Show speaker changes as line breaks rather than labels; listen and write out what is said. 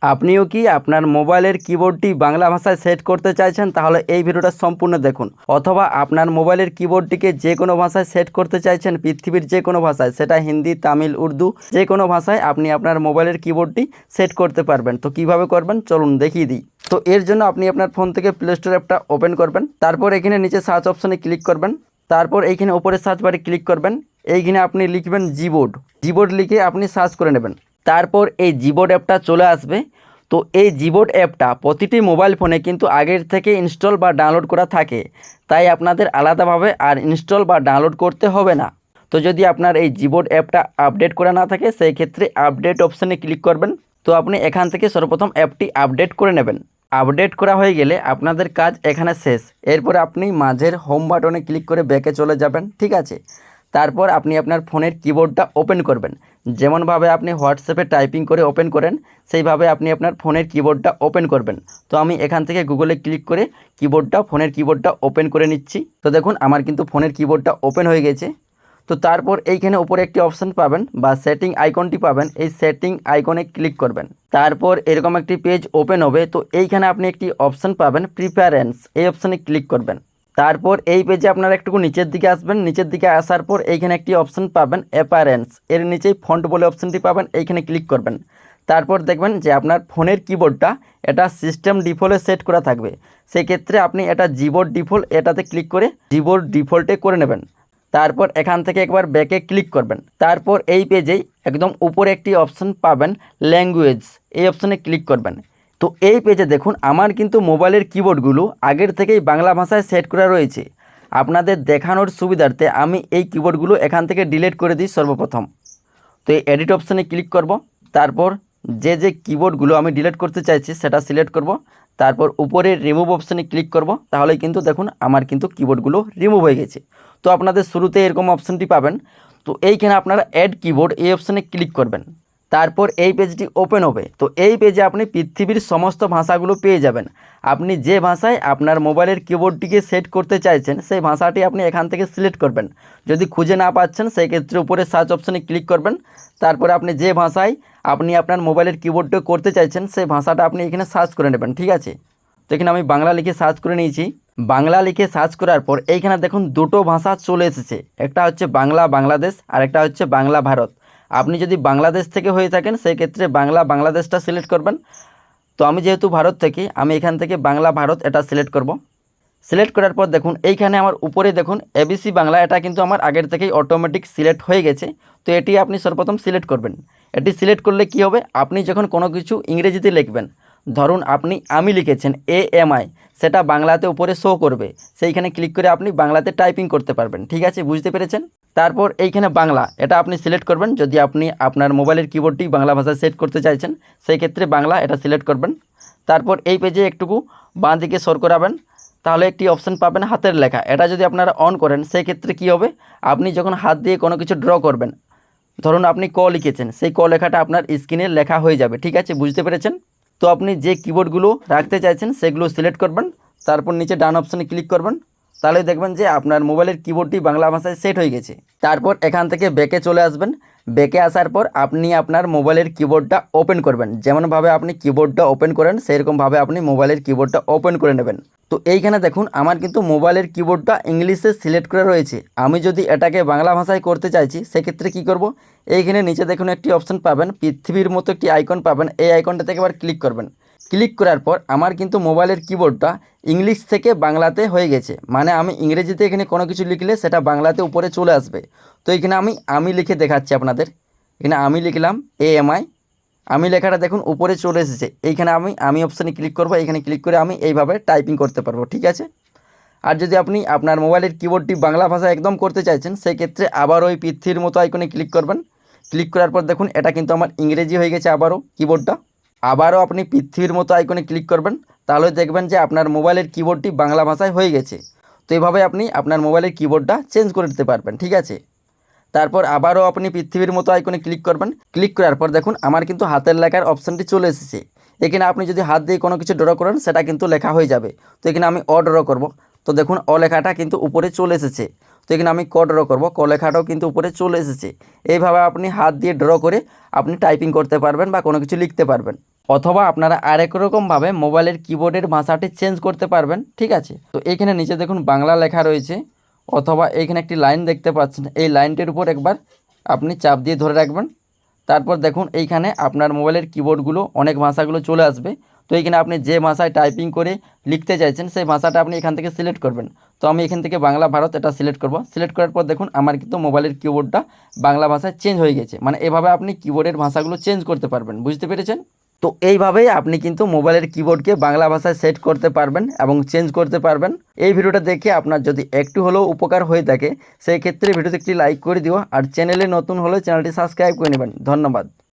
আপনিও কি আপনার মোবাইলের কিবোর্ডটি বাংলা ভাষায় সেট করতে চাইছেন? তাহলে এই ভিডিওটা সম্পূর্ণ দেখুন। অথবা আপনার মোবাইলের কিবোর্ডটিকে যে কোনো ভাষায় সেট করতে চাইছেন, পৃথিবীর যে কোনো ভাষায়, সেটা হিন্দি, তামিল, উর্দু, যে কোনো ভাষায় আপনি আপনার মোবাইলের কিবোর্ডটি সেট করতে পারবেন। তো কিভাবে করবেন চলুন দেখিয়ে দিই। তো এর জন্য আপনি আপনার ফোন থেকে প্লে স্টোর অ্যাপটা ওপেন করবেন। তারপর এখানে নিচে সার্চ অপশনে ক্লিক করবেন। তারপর এইখানে উপরে সার্চ বারে ক্লিক করবেন। এইখানে আপনি লিখবেন জিবোর্ড লিখে আপনি সার্চ করে নেবেন। তারপর এই জিবোর্ড অ্যাপটা চলে আসবে। তো এই জিবোর্ড অ্যাপটা প্রতিটি মোবাইল ফোনে কিন্তু আগের থেকে ইনস্টল বা ডাউনলোড করা থাকে, তাই আপনাদের আলাদাভাবে আর ইনস্টল বা ডাউনলোড করতে হবে না। তো যদি আপনার এই জিবোর্ড অ্যাপটা আপডেট করা না থাকে, সেই ক্ষেত্রে আপডেট অপশানে ক্লিক করবেন। তো আপনি এখান থেকে সর্বপ্রথম অ্যাপটি আপডেট করে নেবেন। আপডেট করা হয়ে গেলে আপনাদের কাজ এখানে শেষ। এরপরে আপনি মাঝের হোম বাটনে ক্লিক করে ব্যাকে চলে যাবেন, ঠিক আছে। তারপর আপনি আপনার ফোনের কিবোর্ডটা ওপেন করবেন। যেমনভাবে আপনি হোয়াটসঅ্যাপে টাইপিং করে ওপেন করেন, সেইভাবে আপনি আপনার ফোনের কিবোর্ডটা ওপেন করবেন। তো আমি এখান থেকে গুগলে ক্লিক করে ফোনের কিবোর্ডটা ওপেন করে নিচ্ছি। তো দেখুন আমার কিন্তু ফোনের কিবোর্ডটা ওপেন হয়ে গেছে। তো তারপর এইখানে উপরে একটি অপশান পাবেন বা সেটিং আইকনটি পাবেন, এই সেটিং আইকনে ক্লিক করবেন। তারপর এরকম একটি পেজ ওপেন হবে। তো এইখানে আপনি একটি অপশান পাবেন প্রিফারেন্স, এই অপশানে ক্লিক করবেন। তারপর এই পেজে আপনারা একটু নিচের দিকে আসবেন। নিচের দিকে আসার পর এইখানে একটি অপশান পাবেন অ্যাপারেন্স, এর নিচেই ফন্ট বলে অপশানটি পাবেন, এইখানে ক্লিক করবেন। তারপর দেখবেন যে আপনার ফোনের কিবোর্ডটা এটা সিস্টেম ডিফল্টে সেট করা থাকবে। সেক্ষেত্রে আপনি এটা জিবোর্ড ডিফল্ট, এটাতে ক্লিক করে জিবোর্ড ডিফল্টে করে নেবেন। তারপর এখান থেকে একবার ব্যাকে ক্লিক করবেন। তারপর এই পেজেই একদম উপরে একটি অপশান পাবেন ল্যাঙ্গুয়েজ, এই অপশানে ক্লিক করবেন। তো এই পেজে দেখুন আমার কিন্তু মোবাইলের কিবোর্ডগুলো আগের থেকেই বাংলা ভাষায় সেট করা রয়েছে। আপনাদের দেখানোর সুবিধার্থে আমি এই কিবোর্ডগুলো এখান থেকে ডিলিট করে দিই সর্বপ্রথম। তো এই এডিট অপশানে ক্লিক করব। তারপর যে কিবোর্ডগুলো আমি ডিলিট করতে চাইছি সেটা সিলেক্ট করব। তারপর উপরে রিমুভ অপশানে ক্লিক করব। তাহলেই কিন্তু দেখুন আমার কিন্তু কিবোর্ডগুলো রিমুভ হয়ে গেছে। তো আপনাদের শুরুতে এরকম অপশানটি পাবেন। তো এইখানে আপনারা অ্যাড কিবোর্ড, এই অপশানে ক্লিক করবেন। তারপর এই পেজটি ওপেন হবে। তো এই পেজে আপনি পৃথিবীর সমস্ত ভাষাগুলো পেয়ে যাবেন। আপনি যে ভাষায় আপনার মোবাইলের কিবোর্ডটিকে সেট করতে চাইছেন সেই ভাষাটি আপনি এখান থেকে সিলেক্ট করবেন। যদি খুঁজে না পাচ্ছেন সেই ক্ষেত্রে উপরে সার্চ অপশানে ক্লিক করবেন। তারপরে আপনি যে ভাষায় আপনি আপনার মোবাইলের কিবোর্ডটা করতে চাইছেন সেই ভাষাটা আপনি এখানে সার্চ করে নেবেন, ঠিক আছে। তো এখানে আমি বাংলা লিখে সার্চ করে নিয়েছি। বাংলা লিখে সার্চ করার পর এইখানে দেখুন দুটো ভাষা চলে এসেছে, একটা হচ্ছে বাংলা বাংলাদেশ আর একটা হচ্ছে বাংলা ভারত। আপনি যদি বাংলাদেশ থেকে হয়ে থাকেন সেই ক্ষেত্রে বাংলা বাংলাদেশটা সিলেক্ট করবেন। তো আমি যেহেতু ভারত থেকে, আমি এখান থেকে বাংলা ভারত এটা সিলেক্ট করব। সিলেক্ট করার পর দেখুন এইখানে আমার উপরে দেখুন এবিসি বাংলা, এটা কিন্তু আমার আগের থেকেই অটোমেটিক সিলেক্ট হয়ে গেছে। তো এটি আপনি সর্বপ্রথম সিলেক্ট করবেন। এটি সিলেক্ট করলে কি হবে, আপনি যখন কোনো কিছু ইংরেজিতে লিখবেন, ধরুন আপনি আমি লিখেছেন AMI, সেটা বাংলাতে উপরে শো করবে। সেইখানে ক্লিক করে আপনি বাংলাতে টাইপিং করতে পারবেন, ঠিক আছে, বুঝতে পেরেছেন। তারপর এইখানে বাংলা, এটা আপনি সিলেক্ট করবেন। যদি আপনি আপনার মোবাইলের কিবোর্ডটি বাংলা ভাষায় সেট করতে চাইছেন সেই ক্ষেত্রে বাংলা এটা সিলেক্ট করবেন। তারপর এই পেজে একটুকু বাঁ দিকে সর করাবেন। তাহলে একটি অপশান পাবেন হাতের লেখা, এটা যদি আপনারা অন করেন সেই ক্ষেত্রে কী হবে, আপনি যখন হাত দিয়ে কোনো কিছু ড্র করবেন, ধরুন আপনি ক লিখেছেন, সেই ক লেখাটা আপনার স্ক্রিনে লেখা হয়ে যাবে, ঠিক আছে, বুঝতে পেরেছেন। তো আপনি যে কিবোর্ডগুলো রাখতে চাইছেন সেগুলো সিলেক্ট করবেন। তারপর নিচে ডান অপশানে ক্লিক করবেন। তাহলে দেখবেন যে আপনার মোবাইলের কিবোর্ডটি বাংলা ভাষায় সেট হয়ে গেছে। তারপর এখান থেকে ব্যাকে চলে আসবেন। ব্যাকে আসার পর আপনি আপনার মোবাইলের কিবোর্ডটা ওপেন করবেন। যেমনভাবে আপনি কিবোর্ডটা ওপেন করেন সেরকমভাবে আপনি মোবাইলের কিবোর্ডটা ওপেন করে নেবেন। তো এইখানে দেখুন আমার কিন্তু মোবাইলের কিবোর্ডটা ইংলিশে সিলেক্ট করা রয়েছে। আমি যদি এটাকে বাংলা ভাষায় করতে চাইছি সেক্ষেত্রে কি করব, এইখানে নিচে দেখুন একটি অপশান পাবেন, পৃথিবীর মতো একটি আইকন পাবেন। এই আইকনটা থেকে এবার ক্লিক করবেন। ক্লিক করার পর আমার কিন্তু মোবাইলের কিবোর্ডটা ইংলিশ থেকে বাংলাতে হয়ে গেছে। মানে আমি ইংরেজিতে এখানে কোনো কিছু লিখলে সেটা বাংলাতে উপরে চলে আসবে। তো এখানে আমি লিখে দেখাচ্ছি আপনাদের। এখানে আমি লিখলাম AMI, আমি লেখাটা দেখুন উপরে চলে এসেছে। এইখানে আমি অপশানে ক্লিক করব। এখানে ক্লিক করে আমি এইভাবে টাইপিং করতে পারবো, ঠিক আছে। আর যদি আপনি আপনার মোবাইলের কিবোর্ডটি বাংলা ভাষা একদম করতে চাইছেন সেই ক্ষেত্রে আবার ওই পৃথিবীর মতো আইকনে ক্লিক করবেন। ক্লিক করার পর দেখুন এটা কিন্তু আমার ইংরেজি হয়ে গেছে আবারও কিবোর্ডটা। আবারও আপনি পৃথিবীর মতো আইকনে ক্লিক করবেন। তাহলে দেখবেন যে আপনার মোবাইলের কিবোর্ডটি বাংলা ভাষায় হয়ে গেছে। তো এইভাবে আপনি আপনার মোবাইলের কিবোর্ডটা চেঞ্জ করে দিতে পারবেন, ঠিক আছে। তারপর আবারও আপনি পৃথিবীর মতো আইকনে ক্লিক করবেন। ক্লিক করার পর দেখুন আমার কিন্তু হাতের লেখার অপশানটি চলে এসেছে। এখানে আপনি যদি হাত দিয়ে কোনো কিছু ড্র করেন সেটা কিন্তু লেখা হয়ে যাবে। তো এখানে আমি অ ড্র করব। তো দেখুন অ লেখাটা কিন্তু উপরে চলে এসেছে। তো এখানে আমি ক ড্র করব, ক লেখাটাও কিন্তু উপরে চলে এসেছে। এইভাবে আপনি হাত দিয়ে ড্র করে আপনি টাইপিং করতে পারবেন বা কোনো কিছু লিখতে পারবেন। অথবা আপনারা আরেক রকমভাবে মোবাইলের কিবোর্ডের ভাষাটি চেঞ্জ করতে পারবেন। ঠিক আছে, তো এইখানে নিচে দেখুন বাংলা লেখা রয়েছে, অথবা এইখানে একটি লাইন দেখতে পাচ্ছেন, এই লাইনটির উপর একবার আপনি চাপ দিয়ে ধরে রাখবেন। তারপর দেখুন এইখানে আপনার মোবাইলের কিবোর্ডগুলো অনেক ভাষাগুলো চলে আসবে। তো এইখানে আপনি যে ভাষায় টাইপিং করে লিখতে চাইছেন সেই ভাষাটা আপনি এখান থেকে সিলেক্ট করবেন। তো আমি এখান থেকে বাংলা ভারত এটা সিলেক্ট করব। সিলেক্ট করার পর দেখুন আমার কিন্তু মোবাইলের কিবোর্ডটা বাংলা ভাষায় চেঞ্জ হয়ে গেছে। মানে এভাবে আপনি কিবোর্ডের ভাষাগুলো চেঞ্জ করতে পারবেন। বুঝতে পেরেছেন? তো এইভাবেই আপনি কিন্তু মোবাইলের কিবোর্ডকে বাংলা ভাষায় সেট করতে পারবেন এবং চেঞ্জ করতে পারবেন। এই ভিডিওটা দেখে আপনার যদি একটু হলেও উপকার হয়ে থাকে সেই ক্ষেত্রে ভিডিওতে একটি লাইক করে দিও, আর চ্যানেলে নতুন হলে চ্যানেলটি সাবস্ক্রাইব করে নেবেন। ধন্যবাদ।